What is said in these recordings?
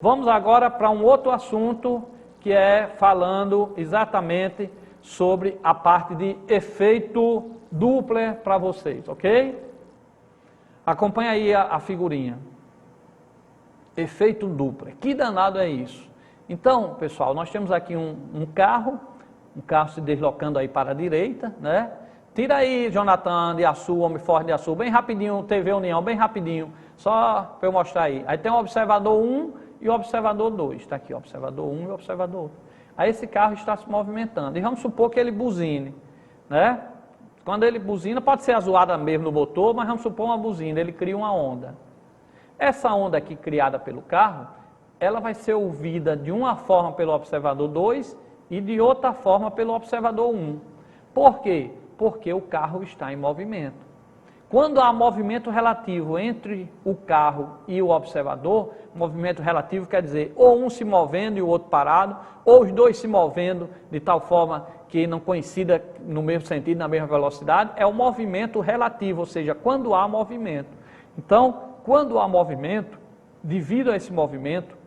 Vamos agora para um outro assunto, que é falando exatamente sobre a parte de efeito Doppler para vocês, ok? Acompanha aí a figurinha. Efeito Doppler. Que danado é isso? Então, pessoal, nós temos aqui um carro se deslocando aí para a direita, né? Tira aí, Jonathan de Açu, Homem Forte de Açu, bem rapidinho, TV União, bem rapidinho, só para eu mostrar aí. Aí tem o observador 1 e o observador 2, está aqui, observador 1 e o observador 2. Aí esse carro está se movimentando, e vamos supor que ele buzine, né? Quando ele buzina, pode ser a zoada mesmo no motor, mas vamos supor uma buzina, ele cria uma onda. Essa onda aqui criada pelo carro, ela vai ser ouvida de uma forma pelo observador 2 e de outra forma pelo observador 1. Por quê? Porque o carro está em movimento. Quando há movimento relativo entre o carro e o observador, movimento relativo quer dizer ou um se movendo e o outro parado, ou os dois se movendo de tal forma que não coincida no mesmo sentido, na mesma velocidade, é o movimento relativo, ou seja, quando há movimento. Então, quando há movimento, devido a esse movimento,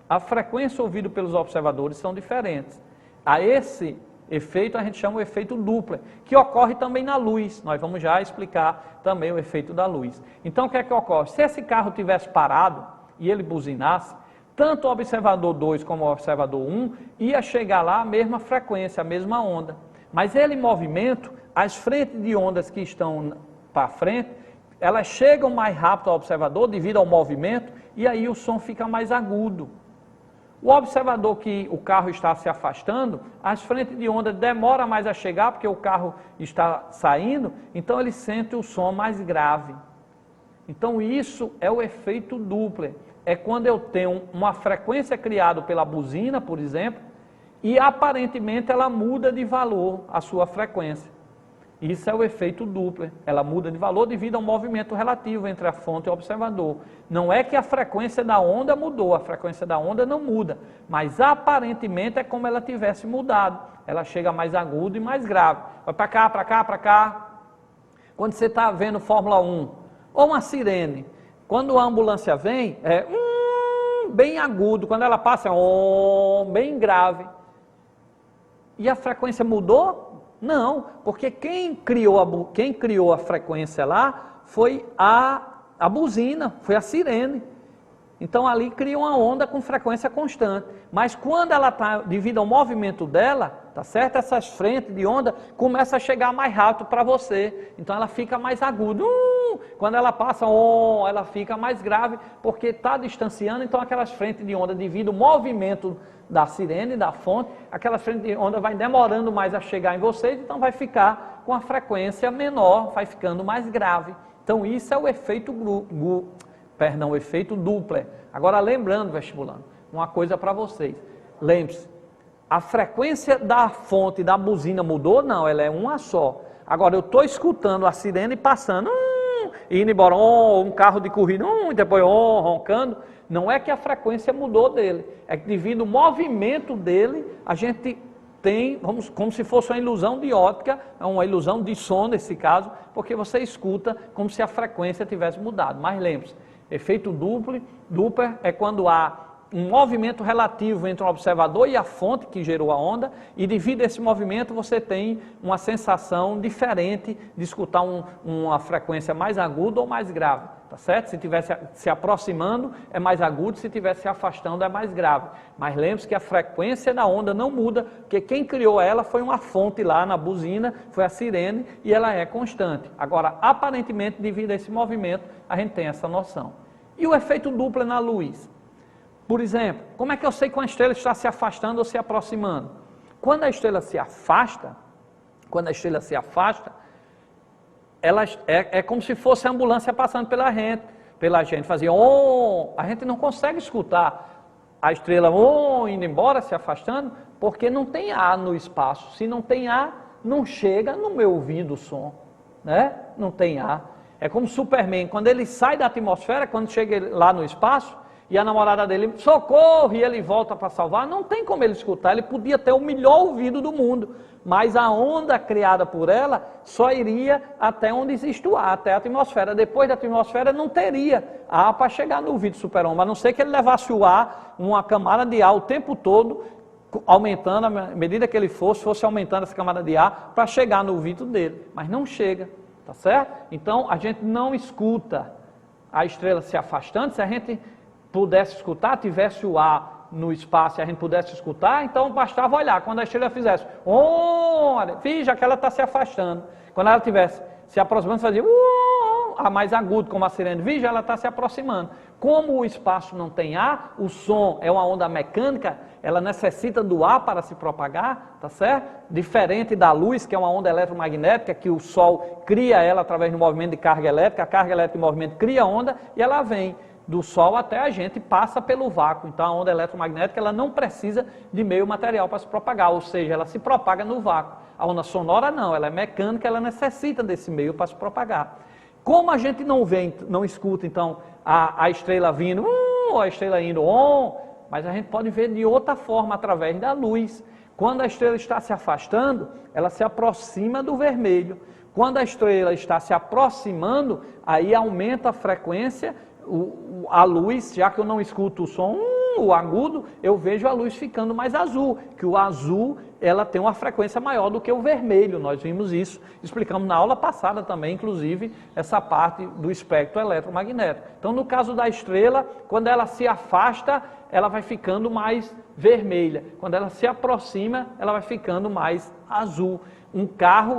a frequência ouvida pelos observadores são diferentes. A esse efeito a gente chama o efeito Doppler, que ocorre também na luz. Nós vamos já explicar também o efeito da luz. Então, o que é que ocorre? Se esse carro tivesse parado e ele buzinasse, tanto o observador 2 como o observador 1 ia chegar lá a mesma frequência, a mesma onda. Mas ele em movimento, as frentes de ondas que estão para frente, elas chegam mais rápido ao observador devido ao movimento e aí o som fica mais agudo. O observador que o carro está se afastando, as frentes de onda demoram mais a chegar porque o carro está saindo, então ele sente o som mais grave. Então isso é o efeito Doppler. É quando eu tenho uma frequência criada pela buzina, por exemplo, e aparentemente ela muda de valor a sua frequência. Isso é o efeito Doppler. Ela muda de valor devido ao movimento relativo entre a fonte e o observador. Não é que a frequência da onda mudou, a frequência da onda não muda, mas aparentemente é como ela tivesse mudado. Ela chega mais aguda e mais grave. Vai para cá, para cá, para cá. Quando você está vendo Fórmula 1, ou uma sirene, quando a ambulância vem, é bem agudo. Quando ela passa, é bem grave. E a frequência mudou? Não, porque quem criou a frequência lá foi a buzina, foi a sirene. Então ali cria uma onda com frequência constante. Mas quando ela está, devido ao movimento dela, tá certo? Essas frentes de onda começam a chegar mais rápido para você. Então ela fica mais aguda. Quando ela passa, ela fica mais grave, porque está distanciando. Então aquelas frentes de onda, devido ao movimento da sirene, da fonte, aquela frente de onda vai demorando mais a chegar em vocês, então vai ficar com a frequência menor, vai ficando mais grave. Então isso é o efeito o efeito Doppler. Agora lembrando, vestibulando, uma coisa para vocês. Lembre-se, a frequência da fonte da buzina mudou? Não, ela é uma só. Agora eu estou escutando a sirene passando, indo embora, um carro de corrida, depois roncando. Não é que a frequência mudou dele, é que devido ao movimento dele, a gente tem, como se fosse uma ilusão de óptica, uma ilusão de som nesse caso, porque você escuta como se a frequência tivesse mudado. Mas lembre-se, efeito Doppler é quando há um movimento relativo entre o observador e a fonte que gerou a onda, e devido a esse movimento você tem uma sensação diferente de escutar uma frequência mais aguda ou mais grave, tá certo? Se estivesse se aproximando é mais agudo, se estivesse se afastando é mais grave. Mas lembre-se que a frequência da onda não muda, porque quem criou ela foi uma fonte lá na buzina, foi a sirene, e ela é constante. Agora, aparentemente, devido a esse movimento, a gente tem essa noção. E o efeito Doppler na luz? Por exemplo, como é que eu sei que uma estrela está se afastando ou se aproximando? Quando a estrela se afasta, ela é como se fosse a ambulância passando pela gente fazia a gente não consegue escutar a estrela indo embora, se afastando, porque não tem ar no espaço. Se não tem ar, não chega no meu ouvido o som, né? Não tem ar. É como Superman, quando ele sai da atmosfera, quando chega lá no espaço, e a namorada dele, socorro, e ele volta para salvar, não tem como ele escutar, ele podia ter o melhor ouvido do mundo, mas a onda criada por ela só iria até onde existe o ar, até a atmosfera. Depois da atmosfera não teria ar para chegar no ouvido do super-homem, a não ser que ele levasse o ar, uma camada de ar o tempo todo, aumentando, à medida que ele fosse aumentando essa camada de ar para chegar no ouvido dele, mas não chega, tá certo? Então a gente não escuta a estrela se afastando. Se a gente pudesse escutar, tivesse o ar no espaço e a gente pudesse escutar, então bastava olhar. Quando a estrela fizesse, olha, veja que ela está se afastando. Quando ela estivesse se aproximando, fazia a mais agudo, como a sirene, veja, ela está se aproximando. Como o espaço não tem ar, o som é uma onda mecânica, ela necessita do ar para se propagar, tá certo? Diferente da luz, que é uma onda eletromagnética, que o Sol cria ela através do movimento de carga elétrica, a carga elétrica e o movimento cria onda e ela vem do Sol até a gente, passa pelo vácuo. Então a onda eletromagnética ela não precisa de meio material para se propagar, ou seja, ela se propaga no vácuo. A onda sonora não, ela é mecânica, ela necessita desse meio para se propagar. Como a gente não vê, não escuta então a estrela vindo, ou a estrela indo, mas a gente pode ver de outra forma, através da luz. Quando a estrela está se afastando, ela se aproxima do vermelho. Quando a estrela está se aproximando, aí aumenta a frequência, a luz, já que eu não escuto o som, o agudo, eu vejo a luz ficando mais azul, que o azul, ela tem uma frequência maior do que o vermelho, nós vimos isso, explicamos na aula passada também, inclusive, essa parte do espectro eletromagnético. Então, no caso da estrela, quando ela se afasta, ela vai ficando mais vermelha, quando ela se aproxima, ela vai ficando mais azul. Um carro,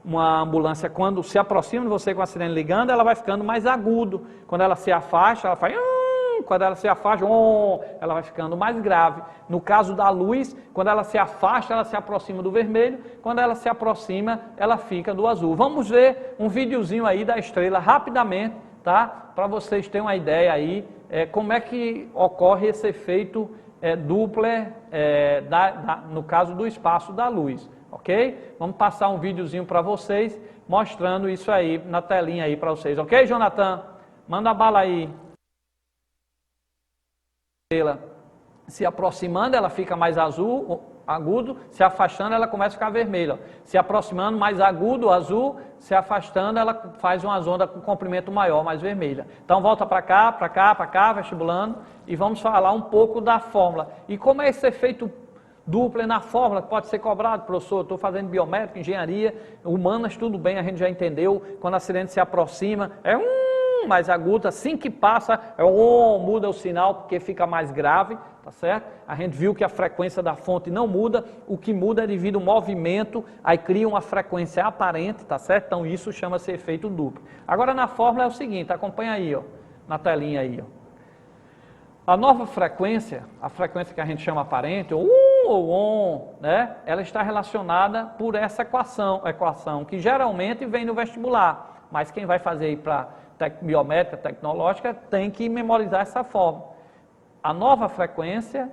uma ambulância, quando se aproxima de você com a sirene ligando, ela vai ficando mais agudo. Quando ela se afasta, ela faz... Quando ela se afasta, ela vai ficando mais grave. No caso da luz, quando ela se afasta, ela se aproxima do vermelho. Quando ela se aproxima, ela fica do azul. Vamos ver um videozinho aí da estrela rapidamente, tá? Para vocês terem uma ideia aí, como é que ocorre esse efeito Doppler, no caso do espaço da luz. Ok? Vamos passar um videozinho para vocês, mostrando isso aí na telinha aí para vocês. Ok, Jonathan? Manda a bala aí. Se aproximando, ela fica mais azul, agudo, se afastando, ela começa a ficar vermelha. Se aproximando, mais agudo, azul, se afastando, ela faz uma onda com comprimento maior, mais vermelha. Então volta para cá, vestibulando, e vamos falar um pouco da fórmula. E como é esse efeito Doppler na fórmula, que pode ser cobrado, professor? Estou fazendo biométrica, engenharia, humanas, tudo bem, a gente já entendeu. Quando a sirene se aproxima, mais agudo, assim que passa, muda o sinal, porque fica mais grave, tá certo? A gente viu que a frequência da fonte não muda, o que muda é devido ao movimento, aí cria uma frequência aparente, tá certo? Então isso chama-se efeito Doppler. Agora na fórmula é o seguinte, acompanha aí, ó, na telinha aí, ó. A nova frequência, a frequência que a gente chama aparente, ou on, né? Ela está relacionada por essa equação que geralmente vem no vestibular, mas quem vai fazer aí para biométrica, tecnológica, tem que memorizar essa fórmula. A nova frequência,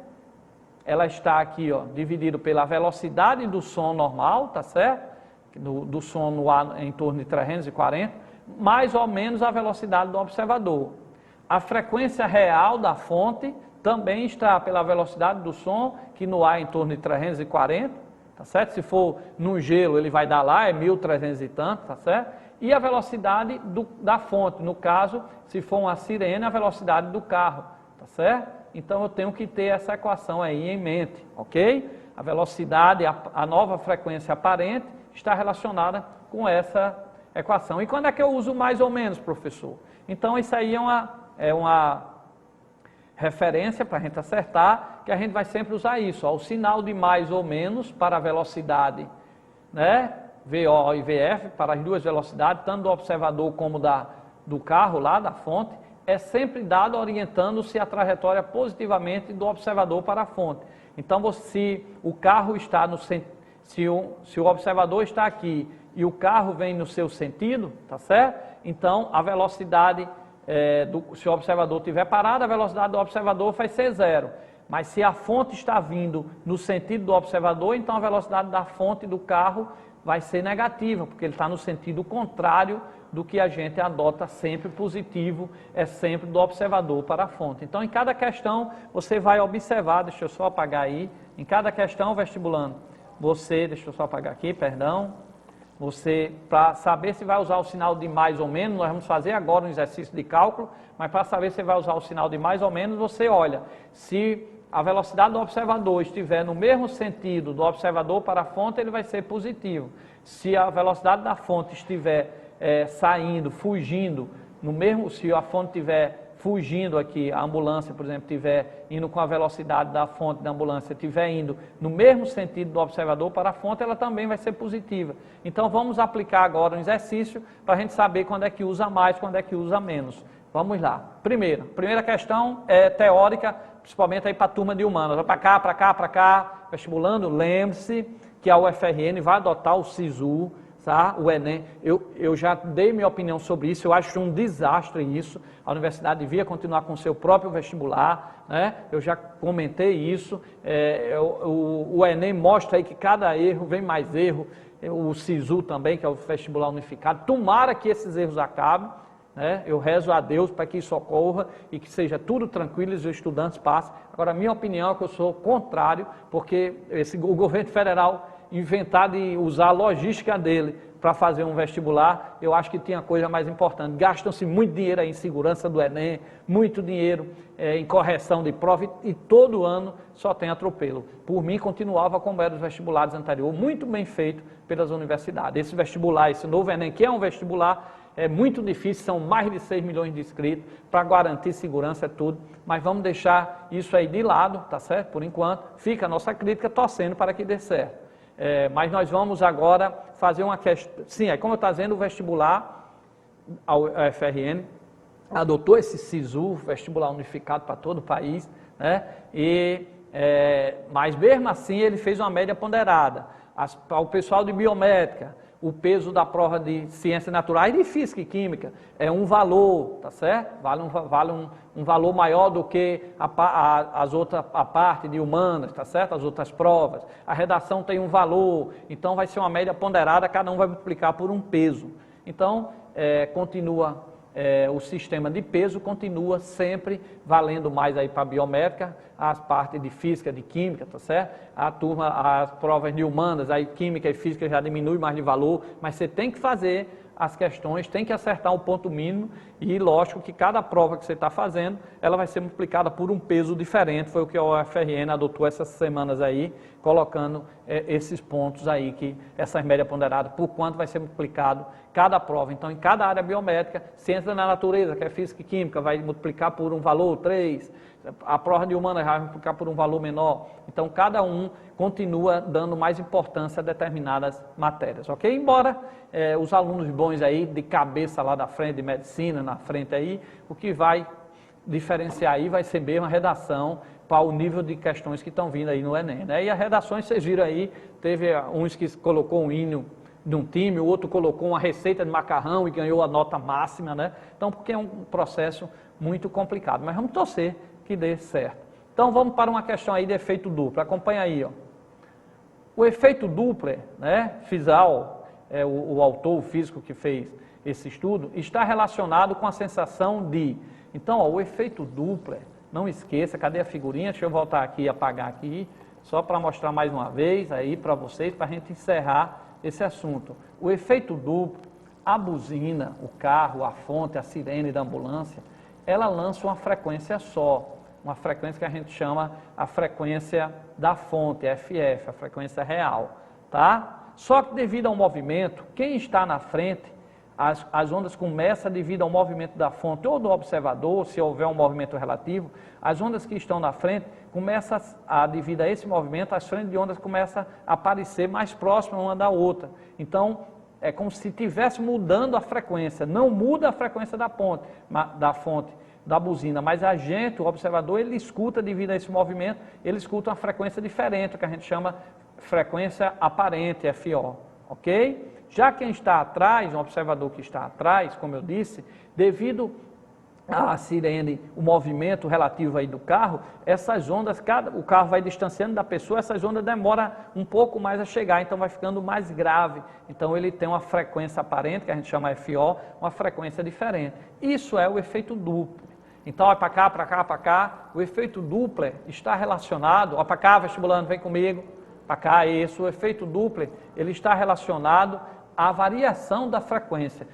ela está aqui, ó, dividido pela velocidade do som normal, tá certo? Do som no ar em torno de 340, mais ou menos a velocidade do observador. A frequência real da fonte também está pela velocidade do som, que no ar é em torno de 340, tá certo? Se for no gelo, ele vai dar lá, é 1300 e tanto, tá certo? E a velocidade da fonte, no caso, se for uma sirene, a velocidade do carro, tá certo? Então eu tenho que ter essa equação aí em mente, ok? A velocidade, a nova frequência aparente, está relacionada com essa equação. E quando é que eu uso mais ou menos, professor? Então isso aí é uma referência para a gente acertar, que a gente vai sempre usar isso, ó, o sinal de mais ou menos para a velocidade, né? VO e VF, para as duas velocidades, tanto do observador como do carro lá, da fonte, é sempre dado orientando-se a trajetória positivamente do observador para a fonte. Então, se o carro está se o observador está aqui e o carro vem no seu sentido, tá certo? Então, a velocidade, se o observador estiver parado, a velocidade do observador vai ser 0. Mas se a fonte está vindo no sentido do observador, então a velocidade da fonte do carro vai ser negativa, porque ele está no sentido contrário do que a gente adota sempre positivo, é sempre do observador para a fonte. Então, em cada questão, você vai observar, deixa eu só apagar aí, em cada questão, vestibulando, deixa eu só apagar aqui, perdão, para saber se vai usar o sinal de mais ou menos, nós vamos fazer agora um exercício de cálculo, mas para saber se vai usar o sinal de mais ou menos, você olha, se a velocidade do observador estiver no mesmo sentido do observador para a fonte, ele vai ser positivo. Se a velocidade da fonte estiver saindo, fugindo, se a fonte estiver fugindo aqui, a ambulância, por exemplo, estiver indo com a velocidade da fonte da ambulância, estiver indo no mesmo sentido do observador para a fonte, ela também vai ser positiva. Então, vamos aplicar agora um exercício para a gente saber quando é que usa mais, quando é que usa menos. Vamos lá. Primeira questão é teórica, principalmente aí para a turma de humanas. Vai para cá, vestibulando, lembre-se que a UFRN vai adotar o SISU, tá? O Enem, eu já dei minha opinião sobre isso, eu acho um desastre isso, a universidade devia continuar com o seu próprio vestibular, né? Eu já comentei isso, o Enem mostra aí que cada erro vem mais erro, o SISU também, que é o vestibular unificado, tomara que esses erros acabem, né? Eu rezo a Deus para que isso ocorra e que seja tudo tranquilo e os estudantes passem. Agora, a minha opinião é que eu sou contrário, porque o governo federal inventar de usar a logística dele para fazer um vestibular, eu acho que tinha coisa mais importante. Gastam-se muito dinheiro aí em segurança do Enem, muito dinheiro em correção de prova e todo ano só tem atropelo. Por mim, continuava como eram os vestibulares anteriores, muito bem feito pelas universidades. Esse vestibular, esse novo Enem, que é um vestibular, é muito difícil, são mais de 6 milhões de inscritos, para garantir segurança é tudo, mas vamos deixar isso aí de lado, tá certo? Por enquanto, fica a nossa crítica torcendo para que dê certo. Mas nós vamos agora fazer uma questão, sim, como eu estou dizendo, o vestibular, a UFRN, adotou esse SISU, vestibular unificado para todo o país, né? Mas mesmo assim ele fez uma média ponderada, o pessoal de biométrica, o peso da prova de ciências naturais e de física e química é um valor, tá certo? Vale um valor maior do que a parte de humanas, tá certo? As outras provas. A redação tem um valor, então vai ser uma média ponderada, cada um vai multiplicar por um peso. Então, o sistema de peso continua sempre valendo mais aí para a biométrica, as partes de física, de química, tá certo? As provas de humanas, aí química e física já diminui mais de valor, mas você tem que fazer as questões, tem que acertar um ponto mínimo e lógico que cada prova que você está fazendo, ela vai ser multiplicada por um peso diferente, foi o que a UFRN adotou essas semanas aí, colocando esses pontos aí, essas médias ponderadas, por quanto vai ser multiplicado cada prova. Então, em cada área biométrica, ciência da natureza, que é física e química, vai multiplicar por um valor, 3, a prova de humanas vai multiplicar por um valor menor. Então, cada um continua dando mais importância a determinadas matérias, ok? Embora os alunos bons aí, de cabeça lá da frente, de medicina na frente aí, o que vai diferenciar aí vai ser mesmo a redação para o nível de questões que estão vindo aí no Enem, né? E as redações, vocês viram aí, teve uns que colocou um hino de um time, o outro colocou uma receita de macarrão e ganhou a nota máxima, né? Então, porque é um processo muito complicado, mas vamos torcer que dê certo. Então, vamos para uma questão aí de efeito Doppler, acompanha aí, ó. O efeito Doppler, né, Fisal, o autor, o físico que fez esse estudo, está relacionado com a sensação de... Então, ó, o efeito Doppler, não esqueça, cadê a figurinha? Deixa eu voltar aqui e apagar aqui, só para mostrar mais uma vez aí para vocês, para a gente encerrar esse assunto. O efeito Doppler, a buzina, o carro, a fonte, a sirene da ambulância, ela lança uma frequência só, uma frequência que a gente chama a frequência da fonte, FF, a frequência real, tá? Só que devido ao movimento, quem está na frente, as ondas começam devido ao movimento da fonte ou do observador, se houver um movimento relativo, as ondas que estão na frente, devido a esse movimento, as frentes de ondas começam a aparecer mais próximas uma da outra. Então, é como se estivesse mudando a frequência, não muda a frequência da fonte, da buzina, mas a gente, o observador, ele escuta devido a esse movimento, ele escuta uma frequência diferente, o que a gente chama frequência aparente, FO, ok? Já quem está atrás, um observador que está atrás, como eu disse, devido a sirene, o movimento relativo aí do carro, essas ondas, o carro vai distanciando da pessoa, essas ondas demoram um pouco mais a chegar, então vai ficando mais grave. Então ele tem uma frequência aparente, que a gente chama FO, uma frequência diferente. Isso é o efeito Doppler. Então, olha para cá, para cá, para cá, o efeito Doppler está relacionado, olha para cá, vestibulando, vem comigo, para cá, isso, o efeito Doppler, ele está relacionado à variação da frequência.